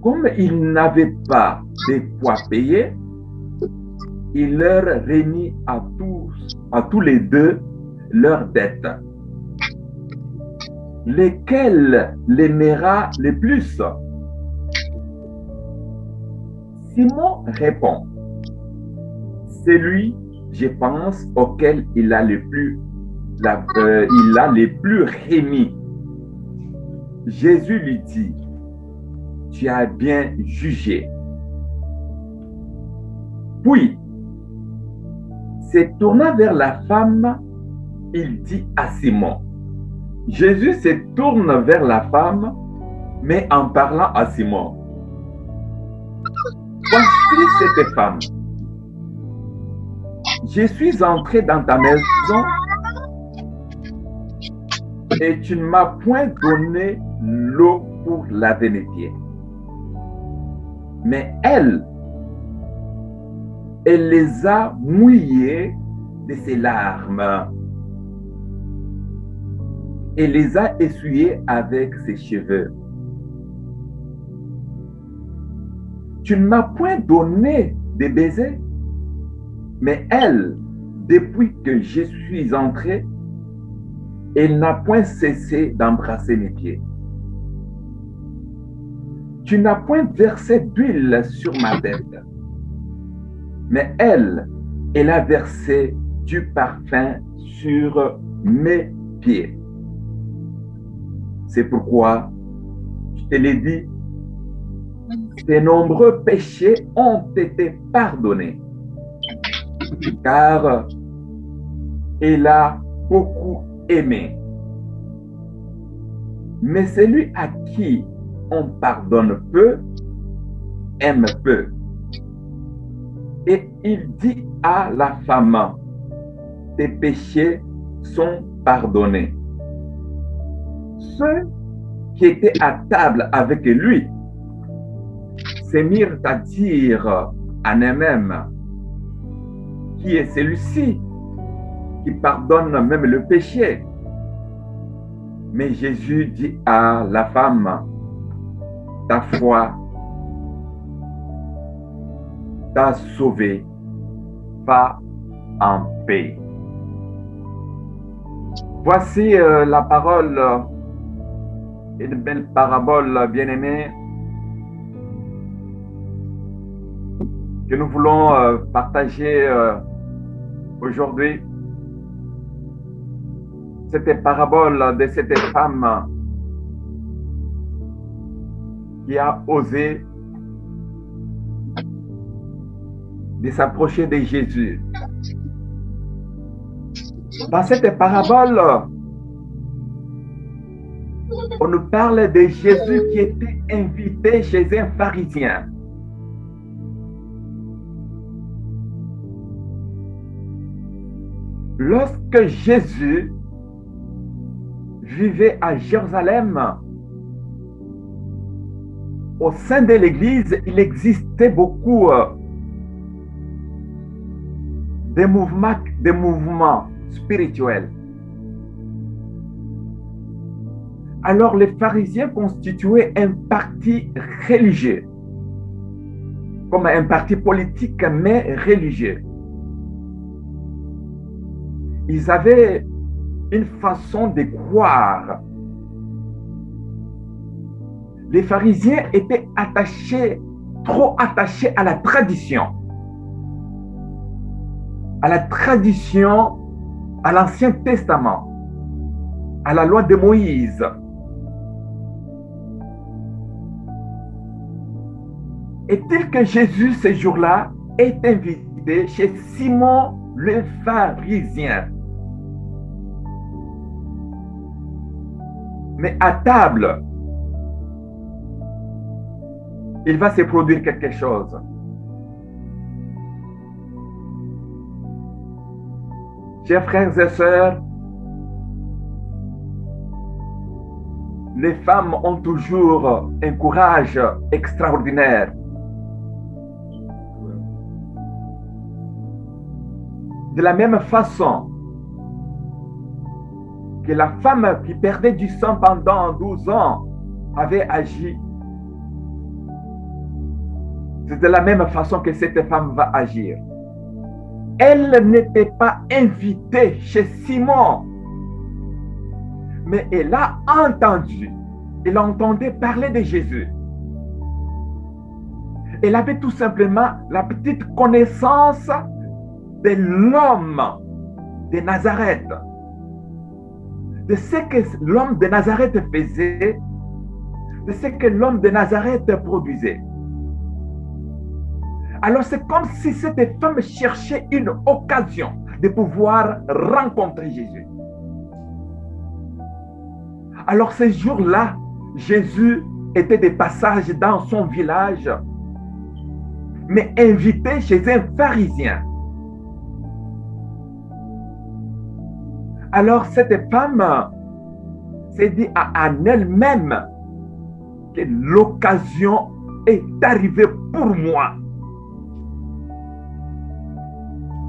Comme ils n'avaient pas de quoi payer, il leur remit à tous les deux leurs dettes. Lesquels l'aimera le plus? Simon répond, celui, je pense, auquel il a le plus remis. Jésus lui dit, tu as bien jugé. Puis, se tournant vers la femme, il dit à Simon. Jésus se tourne vers la femme, mais en parlant à Simon. Voici cette femme. Je suis entré dans ta maison et tu ne m'as point donné l'eau pour laver mes pieds. Mais elle les a mouillés de ses larmes et les a essuyés avec ses cheveux. Tu ne m'as point donné de baisers, mais elle, depuis que je suis entré, elle n'a point cessé d'embrasser mes pieds. Tu n'as point versé d'huile sur ma tête, mais elle a versé du parfum sur mes pieds. C'est pourquoi je te l'ai dit, tes nombreux péchés ont été pardonnés, car elle a beaucoup aimé. Mais celui à qui on pardonne peu, aime peu. Et il dit à la femme, tes péchés sont pardonnés. Ceux qui étaient à table avec lui se mirent à dire en eux-mêmes, qui est celui-ci qui pardonne même le péché? Mais Jésus dit à la femme, ta foi t'a sauvé, va en paix. Voici la parole, une belle parabole, bien-aimée, que nous voulons partager aujourd'hui. Cette parabole de cette femme qui a osé de s'approcher de Jésus. Dans cette parabole, on nous parle de Jésus qui était invité chez un pharisien. Lorsque Jésus vivait à Jérusalem, au sein de l'Église, il existait beaucoup de mouvements spirituels. Alors les pharisiens constituaient un parti religieux, comme un parti politique, mais religieux. Ils avaient une façon de croire. Les pharisiens étaient trop attachés à la tradition. À l'Ancien Testament, à la loi de Moïse. Est-il que Jésus, ce jour-là, est invité chez Simon le pharisien? Mais à table, il va se produire quelque chose. Chers frères et sœurs, les femmes ont toujours un courage extraordinaire. De la même façon que la femme qui perdait du sang pendant 12 ans avait agi, c'est de la même façon que cette femme va agir. Elle n'était pas invitée chez Simon, mais elle a entendu, elle entendait parler de Jésus. Elle avait tout simplement la petite connaissance de l'homme de Nazareth, de ce que l'homme de Nazareth faisait, de ce que l'homme de Nazareth produisait. Alors c'est comme si cette femme cherchait une occasion de pouvoir rencontrer Jésus. Alors ce jour-là, Jésus était de passage dans son village, mais invité chez un pharisien. Alors cette femme s'est dit en elle-même que l'occasion est arrivée pour moi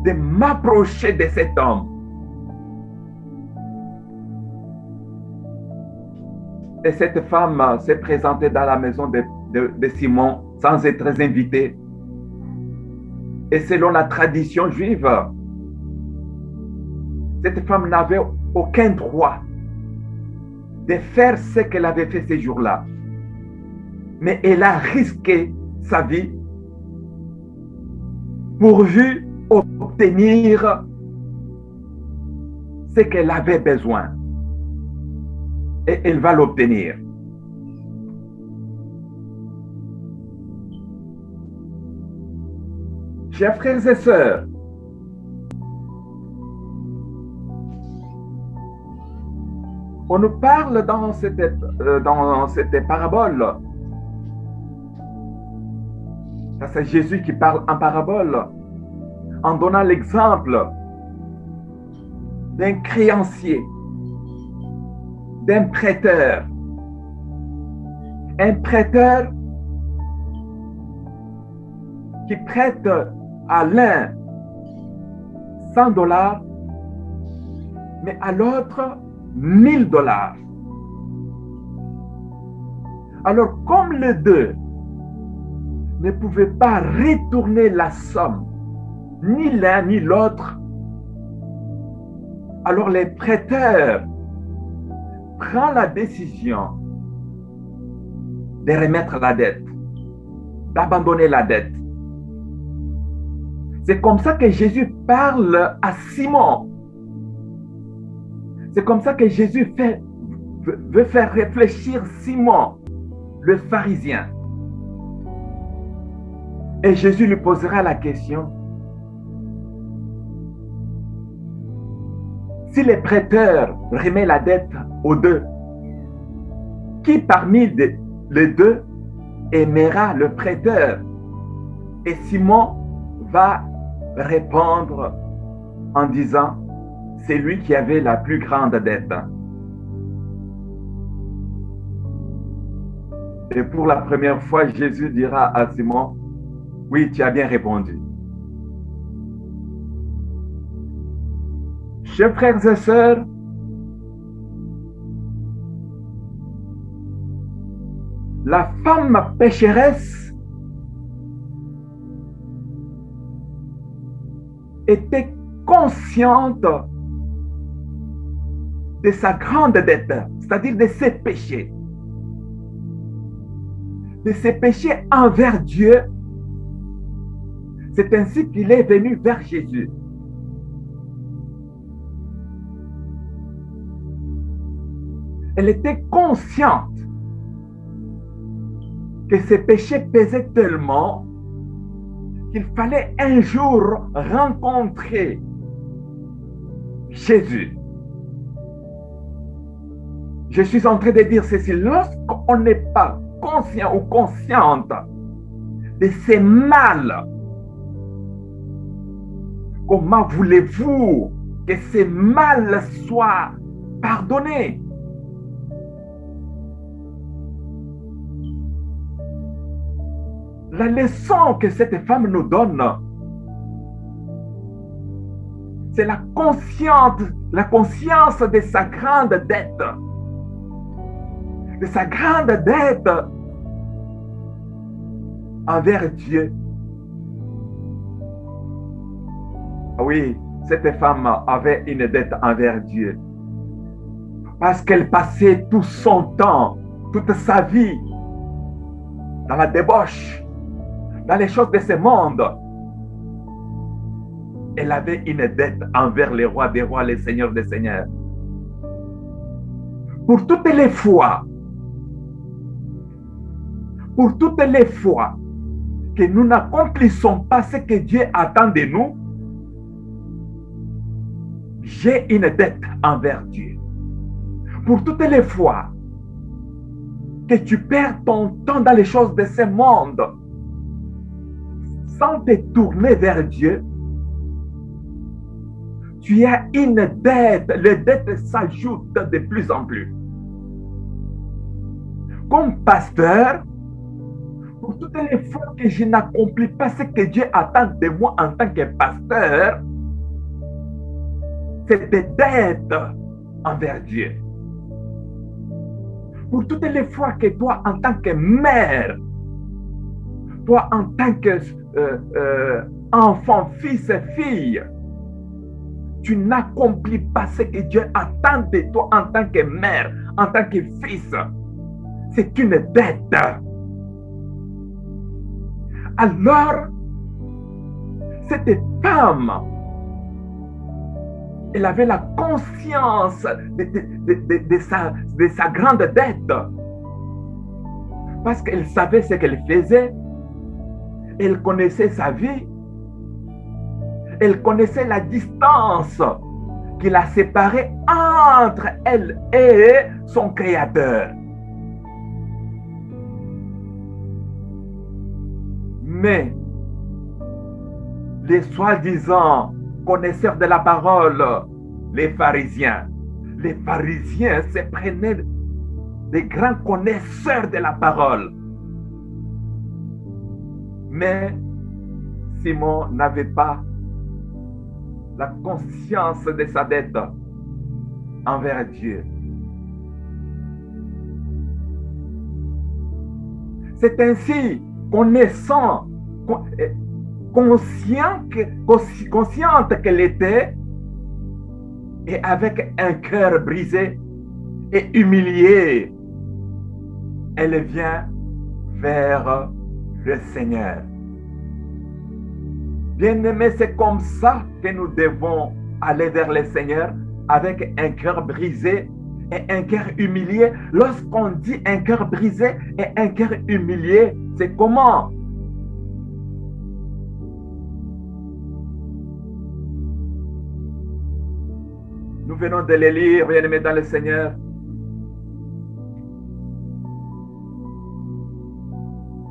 de m'approcher de cet homme. Et cette femme s'est présentée dans la maison de Simon sans être invitée. Et selon la tradition juive, cette femme n'avait aucun droit de faire ce qu'elle avait fait ces jours-là. Mais elle a risqué sa vie pourvu obtenir ce qu'elle avait besoin. Et elle va l'obtenir. Chers frères et sœurs, on nous parle dans cette parabole. Ça, c'est Jésus qui parle en parabole, en donnant l'exemple d'un créancier, d'un prêteur. Un prêteur qui prête à l'un 100 $, mais à l'autre 1000 $. Alors, comme les deux ne pouvaient pas retourner la somme, ni l'un ni l'autre, alors les prêteurs prennent la décision de remettre la dette, d'abandonner la dette. C'est comme ça que Jésus parle à Simon. C'est comme ça que Jésus veut faire réfléchir Simon, le pharisien. Et Jésus lui posera la question: si les prêteurs remettent la dette aux deux, qui parmi les deux aimera le prêteur? Et Simon va répondre en disant: c'est lui qui avait la plus grande dette. Et pour la première fois, Jésus dira à Simon: oui, tu as bien répondu. Chers frères et sœurs, la femme pécheresse était consciente de sa grande dette, c'est-à-dire de ses péchés. De ses péchés envers Dieu. C'est ainsi qu'il est venu vers Jésus. Elle était consciente que ses péchés pesaient tellement qu'il fallait un jour rencontrer Jésus. Je suis en train de dire ceci: lorsqu'on n'est pas conscient ou consciente de ces mal, comment voulez-vous que ces mal soient pardonnés? La leçon que cette femme nous donne, c'est la conscience de sa grande dette. De sa grande dette envers Dieu. Oui, cette femme avait une dette envers Dieu parce qu'elle passait tout son temps, toute sa vie dans la débauche, dans les choses de ce monde. Elle avait une dette envers les rois des rois, les seigneurs des seigneurs. Pour toutes les fois que nous n'accomplissons pas ce que Dieu attend de nous, j'ai une dette envers Dieu. Pour toutes les fois que tu perds ton temps dans les choses de ce monde sans te tourner vers Dieu, tu as une dette. Les dettes s'ajoutent de plus en plus. Comme pasteur, pour toutes les fois que je n'accomplis pas ce que Dieu attend de moi en tant que pasteur, c'est des dettes envers Dieu. Pour toutes les fois que toi, en tant que mère, toi, en tant que enfant, fils et fille, tu n'accomplis pas ce que Dieu attend de toi en tant que mère, en tant que fils. C'est une dette. Alors, cette femme, elle avait la conscience de sa grande dette. Parce qu'elle savait ce qu'elle faisait. Elle connaissait sa vie. Elle connaissait la distance qui la séparait entre elle et son Créateur. Mais les soi-disant connaisseurs de la parole, les pharisiens se prenaient des grands connaisseurs de la parole. Mais Simon n'avait pas la conscience de sa dette envers Dieu. C'est ainsi, consciente qu'elle était, et avec un cœur brisé et humilié, elle vient vers le Seigneur. Bien-aimés, c'est comme ça que nous devons aller vers le Seigneur, avec un cœur brisé et un cœur humilié. Lorsqu'on dit un cœur brisé et un cœur humilié, c'est comment? Nous venons de les lire, bien-aimés dans le Seigneur.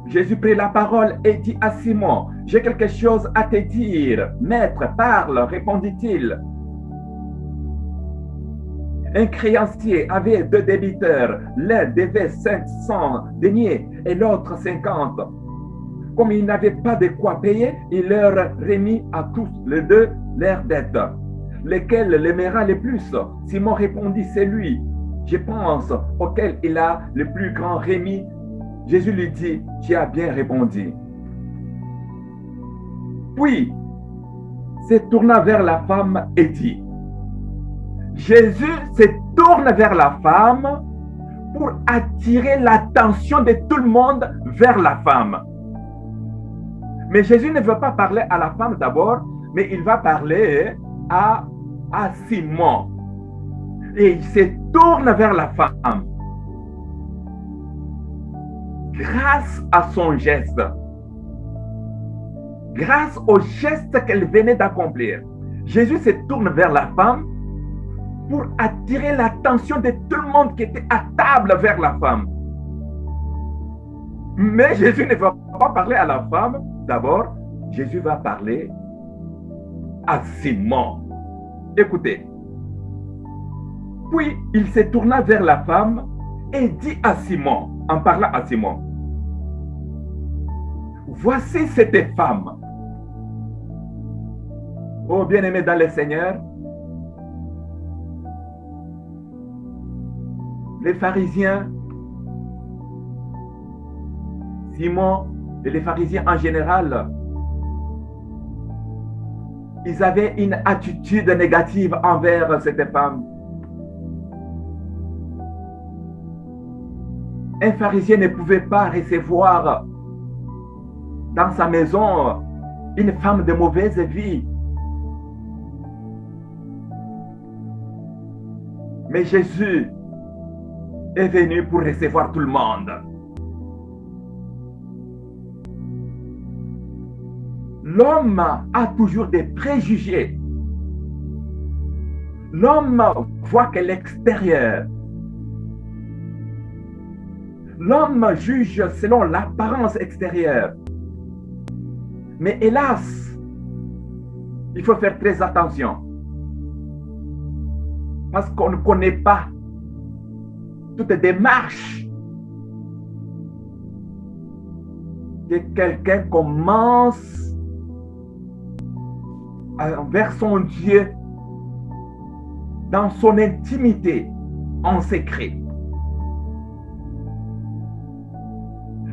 Jésus prit la parole et dit à Simon, « J'ai quelque chose à te dire. Maître, parle, répondit-il. » Un créancier avait 2 débiteurs. L'un devait 500 deniers et l'autre 50. Comme il n'avait pas de quoi payer, il leur remit à tous les 2 leurs dettes. Lequel l'aimera le plus? Simon répondit, c'est lui. Je pense auquel il a le plus grand remis. Jésus lui dit, tu as bien répondu. Puis, se tourna vers la femme et dit, Jésus se tourne vers la femme pour attirer l'attention de tout le monde vers la femme. Mais Jésus ne veut pas parler à la femme d'abord, mais il va parler à Simon. Et il se tourne vers la femme. Grâce à son geste, grâce au geste qu'elle venait d'accomplir, Jésus se tourne vers la femme pour attirer l'attention de tout le monde qui était à table vers la femme. Mais Jésus ne va pas parler à la femme. D'abord, Jésus va parler à Simon. Écoutez. Puis, il se tourna vers la femme et dit à Simon, en parlant à Simon, voici cette femme. Oh, bien-aimé dans le Seigneur, les pharisiens, Simon et les pharisiens en général, ils avaient une attitude négative envers cette femme. Un pharisien ne pouvait pas recevoir dans sa maison une femme de mauvaise vie. Mais Jésus est venu pour recevoir tout le monde. L'homme a toujours des préjugés. L'homme voit que l'extérieur. L'homme juge selon l'apparence extérieure. Mais hélas, il faut faire très attention. Parce qu'on ne connaît pas toute démarche que quelqu'un commence vers son Dieu dans son intimité, en secret.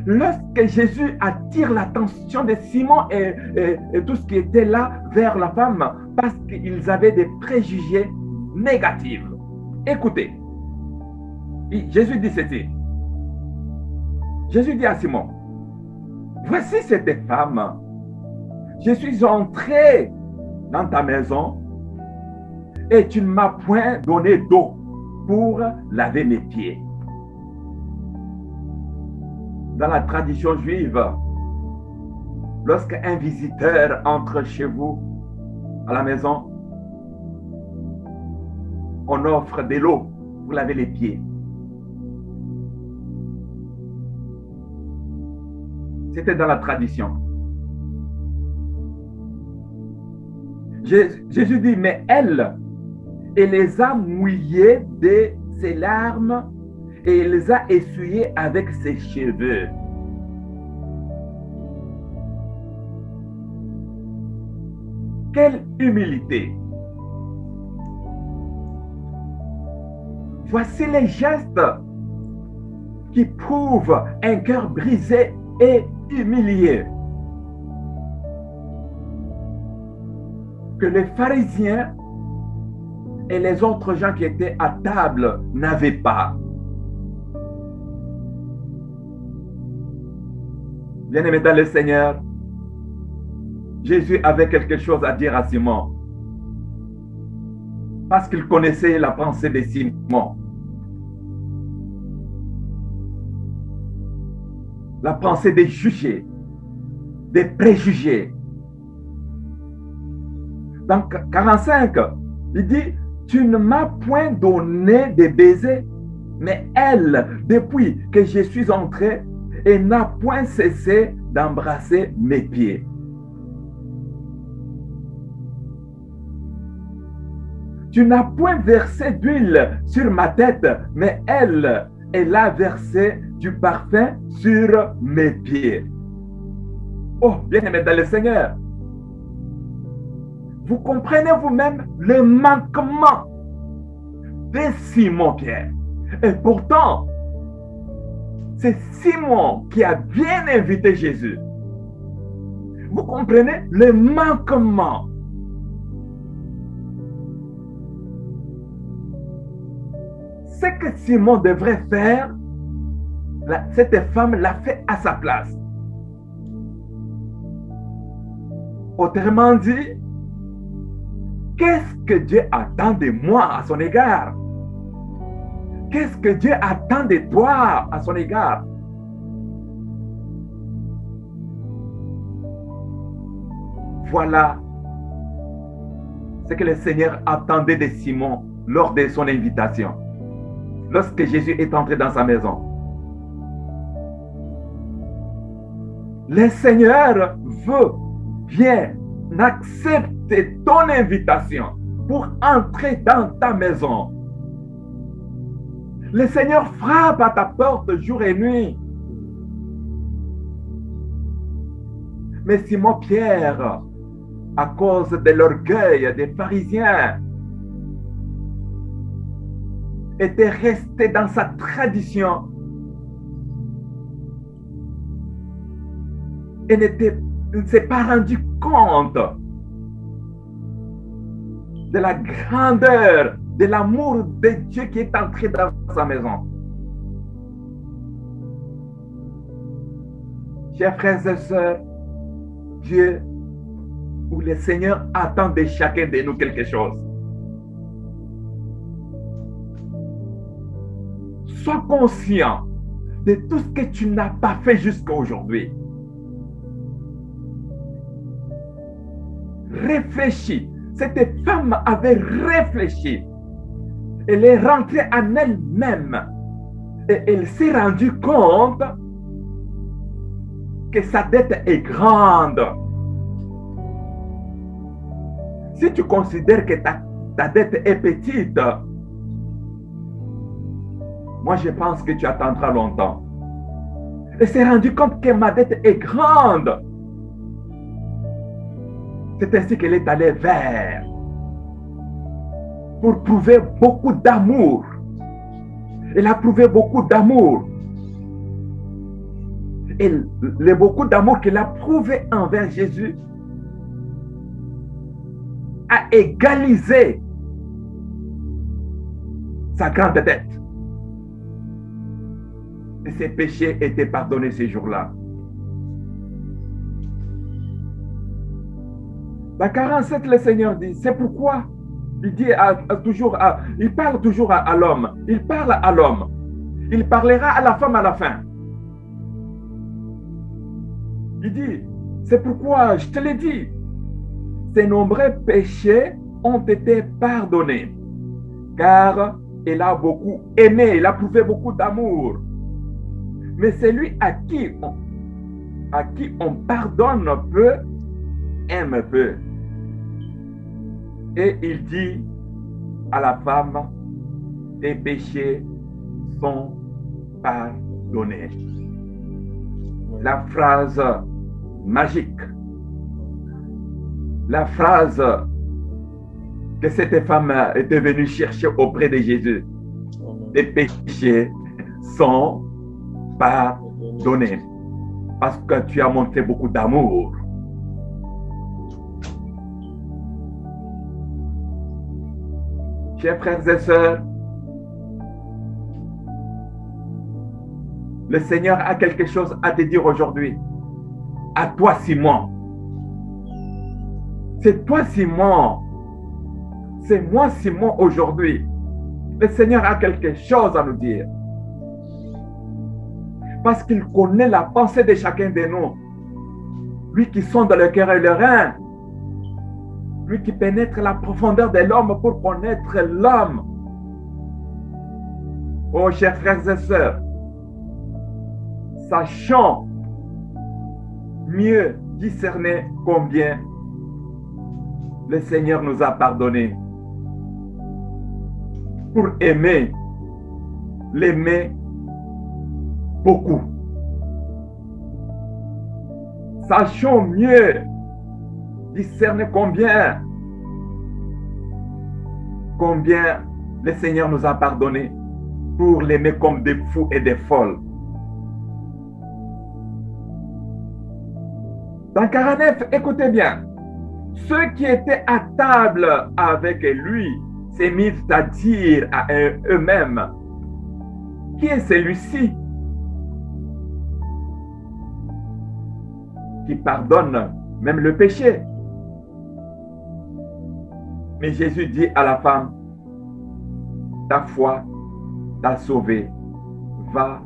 Lorsque Jésus attire l'attention de Simon et tout ce qui était là vers la femme, parce qu'ils avaient des préjugés négatifs. Écoutez, Jésus dit ceci. Jésus dit à Simon, voici cette femme. Je suis entré dans ta maison et tu ne m'as point donné d'eau pour laver mes pieds. Dans la tradition juive, lorsqu'un visiteur entre chez vous à la maison, on offre de l'eau pour laver les pieds. C'était dans la tradition. Jésus dit, mais elle les a mouillés de ses larmes et elle les a essuyés avec ses cheveux. Quelle humilité! Voici les gestes qui prouvent un cœur brisé et humilié. Que les pharisiens et les autres gens qui étaient à table n'avaient pas. Bien-aimés dans le Seigneur, Jésus avait quelque chose à dire à Simon. Parce qu'il connaissait la pensée de Simon. La pensée des jugés, des préjugés. Dans 45, il dit, tu ne m'as point donné de baisers, mais elle, depuis que je suis entré, elle n'a point cessé d'embrasser mes pieds. Tu n'as point versé d'huile sur ma tête, mais elle a versé du parfum sur mes pieds. Oh, bien-aimés dans le Seigneur, vous comprenez vous-même le manquement de Simon-Pierre. Et pourtant, c'est Simon qui a bien invité Jésus. Vous comprenez le manquement. Ce que Simon devrait faire, cette femme l'a fait à sa place. Autrement dit, qu'est-ce que Dieu attend de moi à son égard? Qu'est-ce que Dieu attend de toi à son égard? Voilà ce que le Seigneur attendait de Simon lors de son invitation. Lorsque Jésus est entré dans sa maison. Le Seigneur veut bien accepter ton invitation pour entrer dans ta maison. Le Seigneur frappe à ta porte jour et nuit. Mais Simon-Pierre, à cause de l'orgueil des pharisiens, était resté dans sa tradition. ne s'est pas rendu compte de la grandeur, de l'amour de Dieu qui est entré dans sa maison. Chers frères et sœurs, Dieu ou le Seigneur attend de chacun de nous quelque chose. Sois conscient de tout ce que tu n'as pas fait jusqu'à aujourd'hui. Réfléchis. Cette femme avait réfléchi. Elle est rentrée en elle-même et elle s'est rendue compte que sa dette est grande. Si tu considères que ta dette est petite, moi je pense que tu attendras longtemps. Elle s'est rendue compte que ma dette est grande. C'est ainsi qu'elle est allée vers pour prouver beaucoup d'amour. Elle a prouvé beaucoup d'amour. Et le beaucoup d'amour qu'elle a prouvé envers Jésus a égalisé sa grande dette. Et ses péchés étaient pardonnés ces jours-là. Dans 47, le Seigneur dit, c'est pourquoi il dit il parle toujours à l'homme. Il parle à l'homme. Il parlera à la femme à la fin. Il dit, c'est pourquoi je te l'ai dit, ses nombreux péchés ont été pardonnés, car il a beaucoup aimé, il a prouvé beaucoup d'amour. Mais celui à qui on pardonne peu, aime peu. Et il dit à la femme, tes péchés sont pardonnés. La phrase magique, la phrase que cette femme était venue chercher auprès de Jésus. Tes péchés sont pardonnés parce que tu as montré beaucoup d'amour. Chers frères et sœurs, le Seigneur a quelque chose à te dire aujourd'hui. À toi, Simon. C'est toi, Simon. C'est moi, Simon, aujourd'hui. Le Seigneur a quelque chose à nous dire. Parce qu'il connaît la pensée de chacun de nous. Lui qui sonde le cœur et le rein. Lui qui pénètre la profondeur de l'homme pour connaître l'homme. Oh, chers frères et sœurs, sachons mieux discerner combien le Seigneur nous a pardonné pour aimer, l'aimer beaucoup. Sachons mieux discerner combien le Seigneur nous a pardonné pour l'aimer comme des fous et des folles. Dans 49, écoutez bien, ceux qui étaient à table avec lui s'est mis à dire à eux-mêmes, qui est celui-ci qui pardonne même le péché? Mais Jésus dit à la femme, ta foi t'a sauvé, va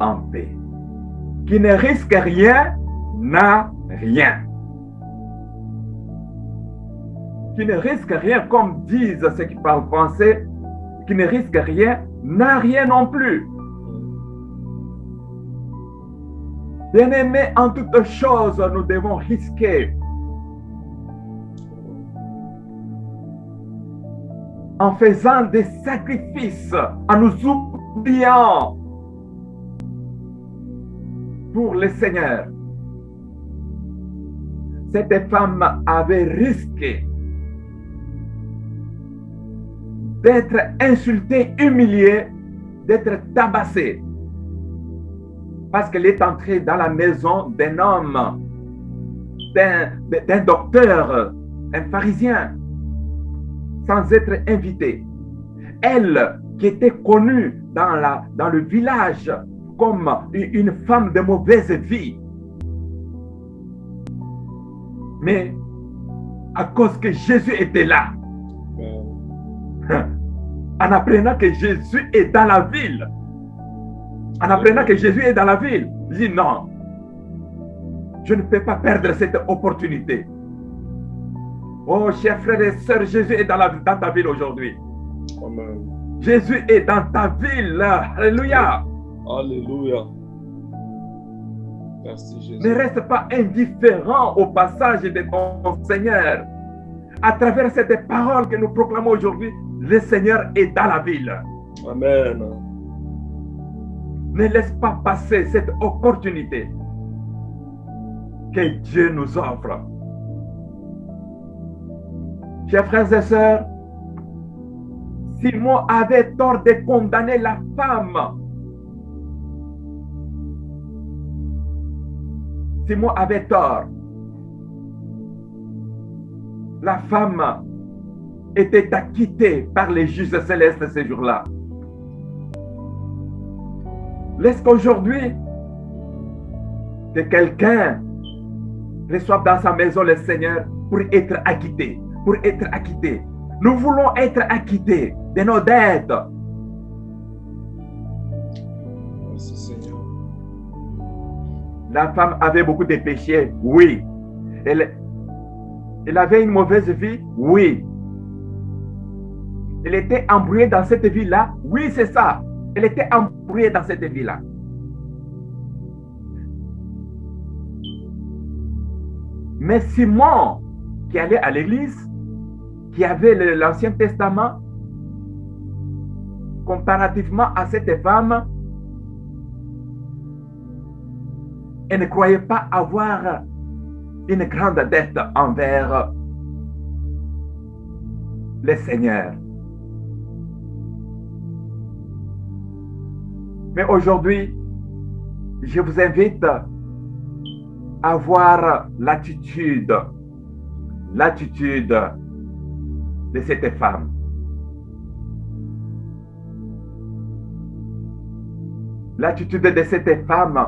en paix. Qui ne risque rien n'a rien. Qui ne risque rien, comme disent ceux qui parlent français, qui ne risque rien n'a rien non plus. Bien-aimés, en toutes choses, nous devons risquer. En faisant des sacrifices, en nous oubliant pour le Seigneur. Cette femme avait risqué d'être insultée, humiliée, d'être tabassée. parce qu'elle est entrée dans la maison d'un homme, d'un docteur, un pharisien, sans être invitée. Elle, qui était connue dans le village comme une femme de mauvaise vie. Mais à cause que Jésus était là, en apprenant que Jésus est dans la ville, je dis non, je ne peux pas perdre cette opportunité. Oh, chers frères et sœurs, Jésus est dans ta ville aujourd'hui. Amen. Jésus est dans ta ville. Alléluia. Alléluia. Merci Jésus. Ne reste pas indifférent au passage de ton Seigneur. À travers cette parole que nous proclamons aujourd'hui, le Seigneur est dans la ville. Amen. Ne laisse pas passer cette opportunité que Dieu nous offre. Chers frères et sœurs, Simon avait tort de condamner la femme. Simon avait tort. La femme était acquittée par les juges célestes ce jour-là. Laisse qu'aujourd'hui, que quelqu'un reçoive dans sa maison le Seigneur pour être acquitté. Pour être acquitté. Nous voulons être acquittés de nos dettes. Merci Seigneur. La femme avait beaucoup de péchés, oui. Elle avait une mauvaise vie, oui. Elle était embrouillée dans cette vie-là, oui, c'est ça. Elle était embrouillée dans cette vie-là. Mais Simon, qui allait à l'église, qui avait l'Ancien Testament, comparativement à cette femme, elle ne croyait pas avoir une grande dette envers le Seigneur. Mais aujourd'hui, je vous invite à voir l'attitude de cette femme. L'attitude de cette femme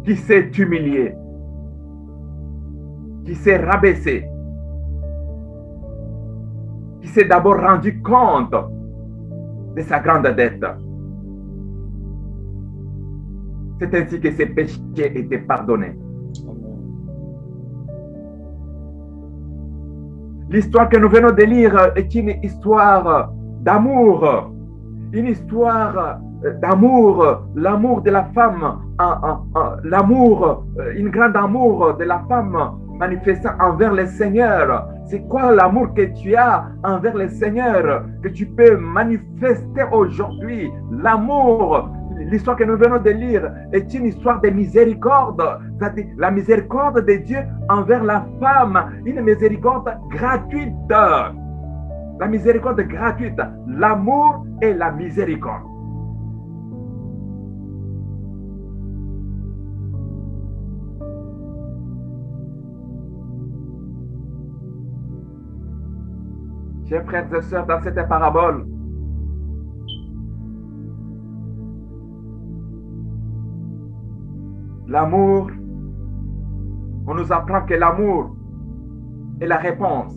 qui s'est humiliée, qui s'est rabaissée, qui s'est d'abord rendu compte de sa grande dette. C'est ainsi que ses péchés étaient pardonnés. L'histoire que nous venons de lire est une histoire d'amour. Une histoire d'amour, l'amour de la femme, l'amour, une grande amour de la femme manifestant envers le Seigneur. C'est quoi l'amour que tu as envers le Seigneur, que tu peux manifester aujourd'hui? L'amour. L'histoire que nous venons de lire est une histoire de miséricorde. C'est-à-dire la miséricorde de Dieu envers la femme, une miséricorde gratuite. La miséricorde gratuite, l'amour et la miséricorde. Chers frères et sœurs, dans cette parabole, l'amour, on nous apprend que l'amour est la réponse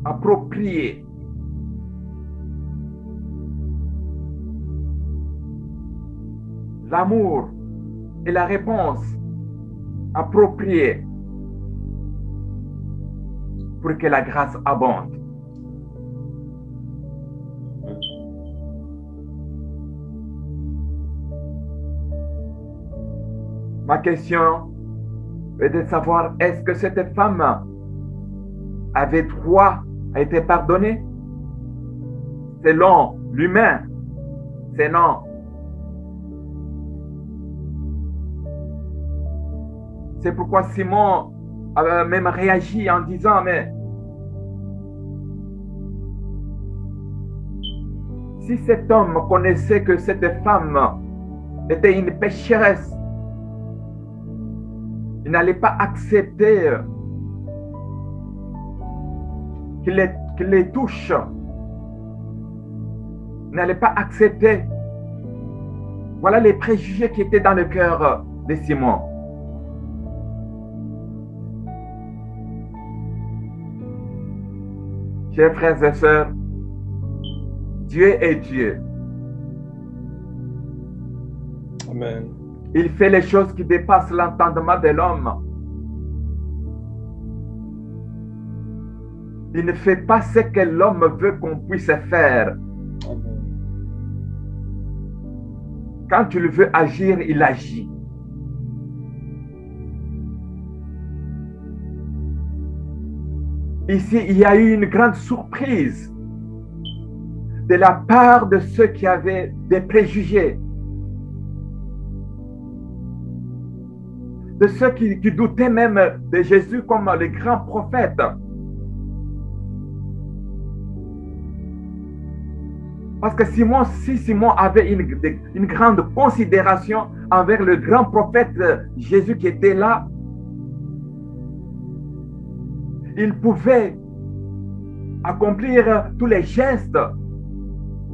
appropriée. L'amour est la réponse appropriée pour que la grâce abonde. Ma question est de savoir, est-ce que cette femme avait droit à être pardonnée? Selon l'humain, c'est non. C'est pourquoi Simon a même réagi en disant, mais si cet homme connaissait que cette femme était une pécheresse, il n'allait pas accepter qu'il les touche. Il n'allait pas accepter. Voilà les préjugés qui étaient dans le cœur de Simon. Chers frères et sœurs, Dieu est Dieu. Amen. Il fait les choses qui dépassent l'entendement de l'homme. Il ne fait pas ce que l'homme veut qu'on puisse faire. Amen. Quand il veut agir, il agit. Ici, il y a eu une grande surprise de la part de ceux qui avaient des préjugés, de ceux qui doutaient même de Jésus comme le grand prophète. Parce que si Simon avait une grande considération envers le grand prophète Jésus qui était là, il pouvait accomplir tous les gestes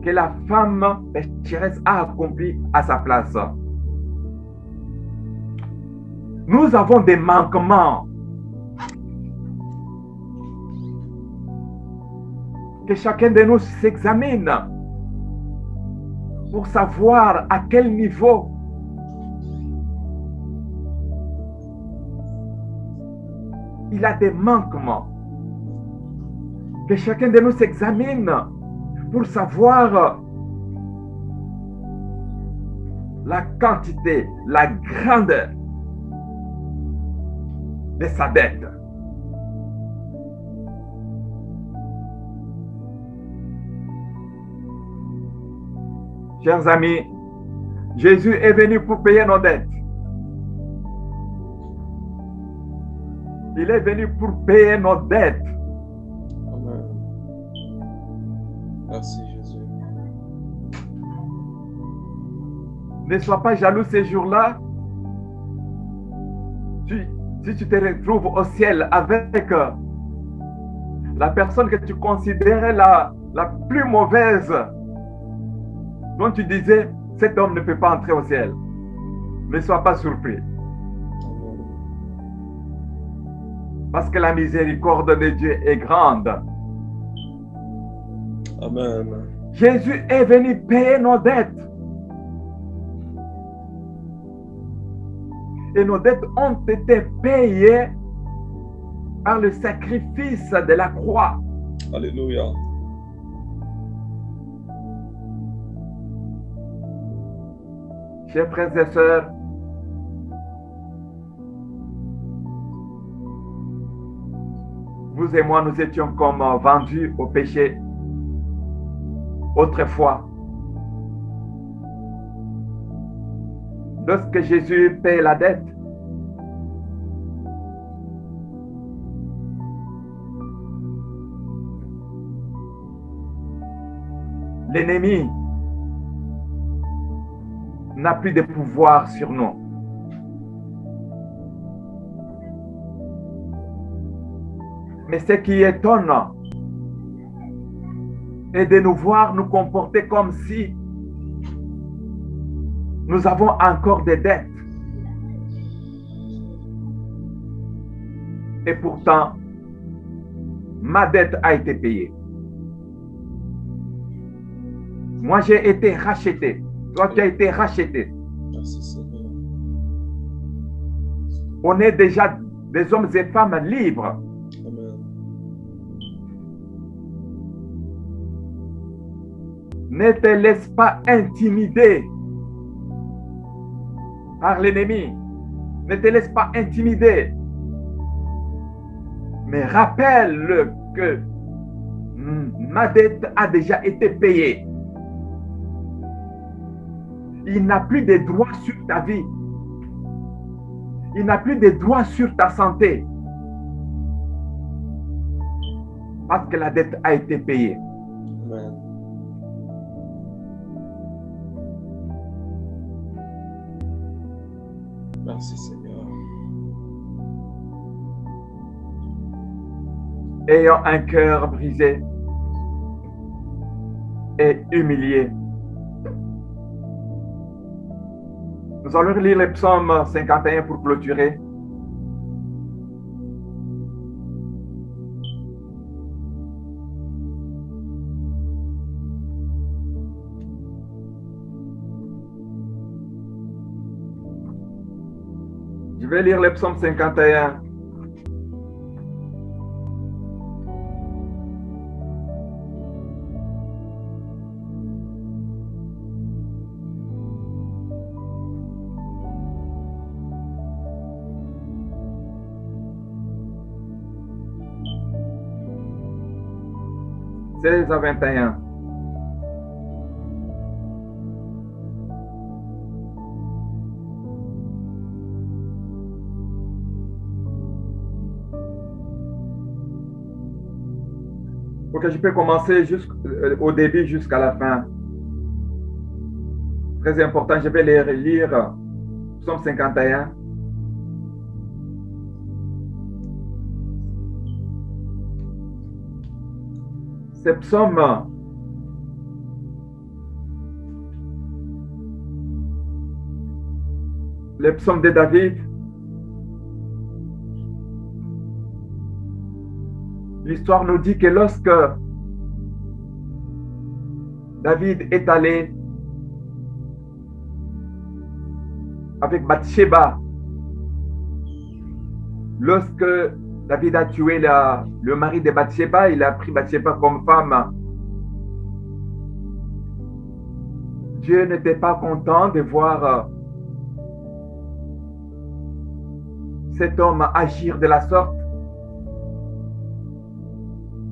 que la femme pécheresse a accomplis à sa place. Nous avons des manquements. Que chacun de nous s'examine pour savoir à quel niveau il a des manquements. Que chacun de nous s'examine pour savoir la quantité, la grandeur de sa dette. Chers amis, Jésus est venu pour payer nos dettes. Il est venu pour payer nos dettes. Amen. Merci Jésus. Ne sois pas jaloux ces jours-là. Si tu te retrouves au ciel avec la personne que tu considérais la plus mauvaise, dont tu disais, cet homme ne peut pas entrer au ciel. Ne sois pas surpris. Amen. Parce que la miséricorde de Dieu est grande. Amen. Jésus est venu payer nos dettes. Et nos dettes ont été payées par le sacrifice de la croix. Alléluia. Chers frères et sœurs, vous et moi, nous étions comme vendus au péché autrefois. Lorsque Jésus paie la dette, l'ennemi n'a plus de pouvoir sur nous. Mais ce qui étonne est de nous voir nous comporter comme si nous avons encore des dettes. Et pourtant, ma dette a été payée. Moi, j'ai été racheté. Toi, tu as été racheté. Merci Seigneur. On est déjà des hommes et femmes libres. Amen. Ne te laisse pas intimider par l'ennemi. Ne te laisse pas intimider. Mais rappelle que ma dette a déjà été payée. Il n'a plus de droits sur ta vie. Il n'a plus de droits sur ta santé. Parce que la dette a été payée. Amen. Merci, Seigneur. Ayant un cœur brisé et humilié. Nous allons lire le psaume 51 pour clôturer. Je vais lire le psaume 51. À 21. Pour que je puisse commencer au début jusqu'à la fin. Très important, je vais lire Psaume 51. Ce psaume le psaume de David, l'histoire nous dit que lorsque David est allé avec Bathsheba, lorsque David a tué le mari de Bathsheba, il a pris Bathsheba comme femme. Dieu n'était pas content de voir cet homme agir de la sorte.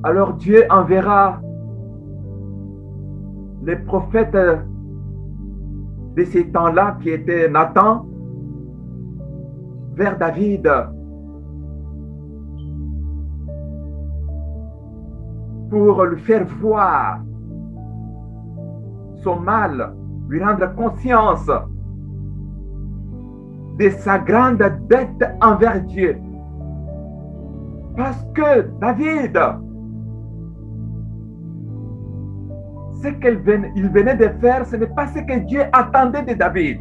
Alors Dieu enverra les prophètes de ces temps-là, qui étaient Nathan, vers David pour lui faire voir son mal, lui rendre conscience de sa grande dette envers Dieu. Parce que David, ce qu'il venait de faire, ce n'est pas ce que Dieu attendait de David.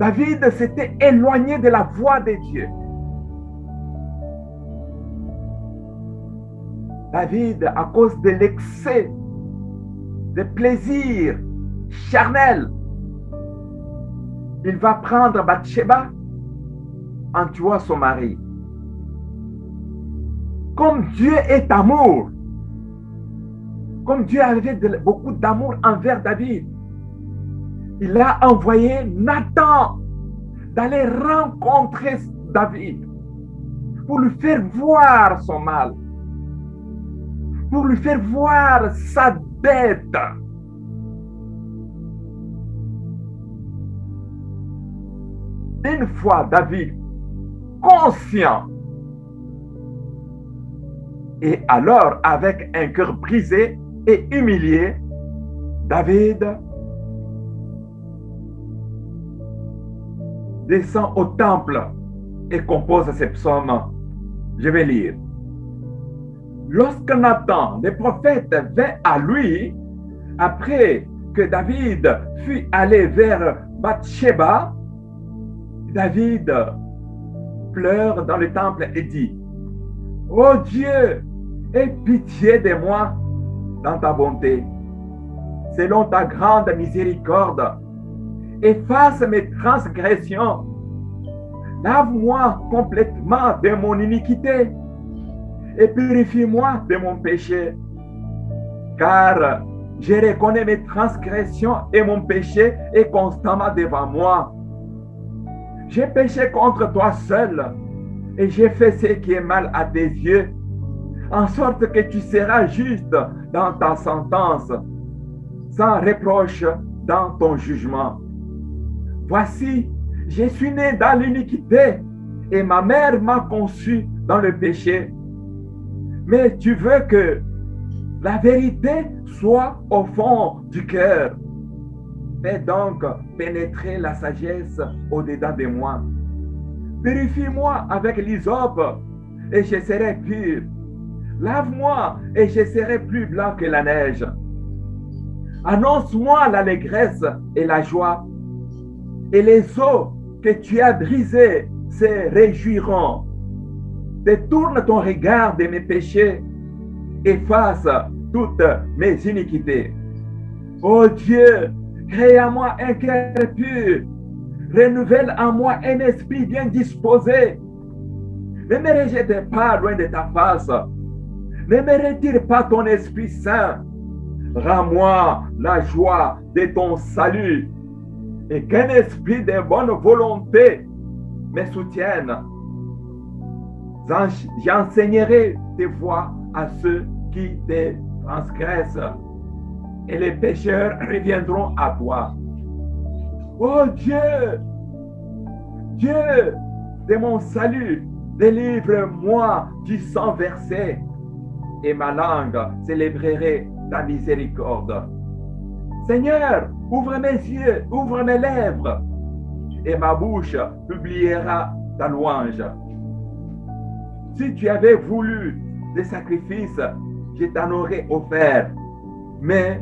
David s'était éloigné de la voie de Dieu. David, à cause de l'excès de plaisir charnel, il va prendre Bathsheba en tuant son mari. Comme Dieu est amour, comme Dieu avait beaucoup d'amour envers David, il a envoyé Nathan d'aller rencontrer David pour lui faire voir son mal, pour lui faire voir sa dette. Une fois David conscient, et alors avec un cœur brisé et humilié, David descend au temple et compose ces psaumes. Je vais lire. Lorsque Nathan, le prophète, vint à lui, après que David fut allé vers Bathsheba, David pleure dans le temple et dit: ô Dieu, aie pitié de moi dans ta bonté, selon ta grande miséricorde, efface mes transgressions, lave-moi complètement de mon iniquité et purifie-moi de mon péché, car je reconnais mes transgressions et mon péché est constamment devant moi. J'ai péché contre toi seul et j'ai fait ce qui est mal à tes yeux, en sorte que tu seras juste dans ta sentence, sans reproche dans ton jugement. Voici, je suis né dans l'iniquité et ma mère m'a conçu dans le péché. Mais tu veux que la vérité soit au fond du cœur. Fais donc pénétrer la sagesse au-dedans de moi. Purifie-moi avec l'hysope et je serai pur. Lave-moi et je serai plus blanc que la neige. Annonce-moi l'allégresse et la joie. Et les os que tu as brisés se réjouiront. Détourne ton regard de mes péchés. Efface toutes mes iniquités. Ô Dieu, crée en moi un cœur pur. Renouvelle en moi un esprit bien disposé. Ne me rejette pas loin de ta face. Ne me retire pas ton Esprit Saint. Rends-moi la joie de ton salut et qu'un esprit de bonne volonté me soutienne. J'enseignerai tes voies à ceux qui te transgressent et les pécheurs reviendront à toi. Oh Dieu, Dieu de mon salut, délivre-moi du sang versé et ma langue célébrerait ta miséricorde. Seigneur, ouvre mes yeux, ouvre mes lèvres et ma bouche publiera ta louange. Si tu avais voulu des sacrifices, je t'en aurais offert, mais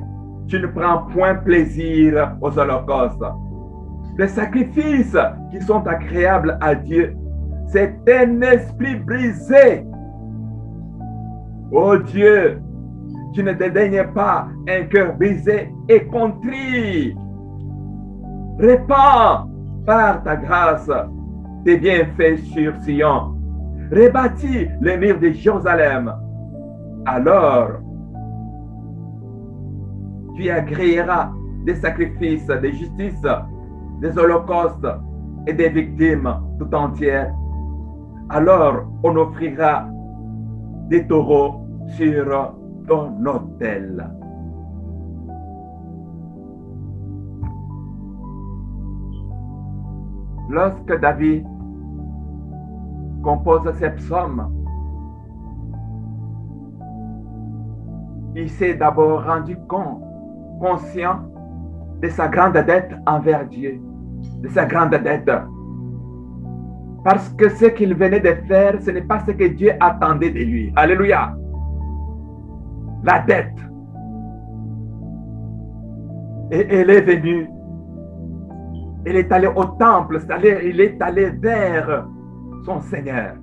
tu ne prends point plaisir aux holocaustes. Les sacrifices qui sont agréables à Dieu, c'est un esprit brisé. Oh Dieu, tu ne dédaignes pas un cœur brisé et contrit. Répands par ta grâce tes bienfaits sur Sion. Rebâtis les murs de Jérusalem. Alors, tu agréeras des sacrifices de justice, des holocaustes et des victimes tout entières. Alors, on offrira des taureaux sur ton autel. Lorsque David compose ces psaumes, il s'est d'abord rendu conscient de sa grande dette envers Dieu, de sa grande dette. Parce que ce qu'il venait de faire, ce n'est pas ce que Dieu attendait de lui. Alléluia. La dette. Et elle est venue. Il est allé au temple, c'est-à-dire il est allé vers son Seigneur.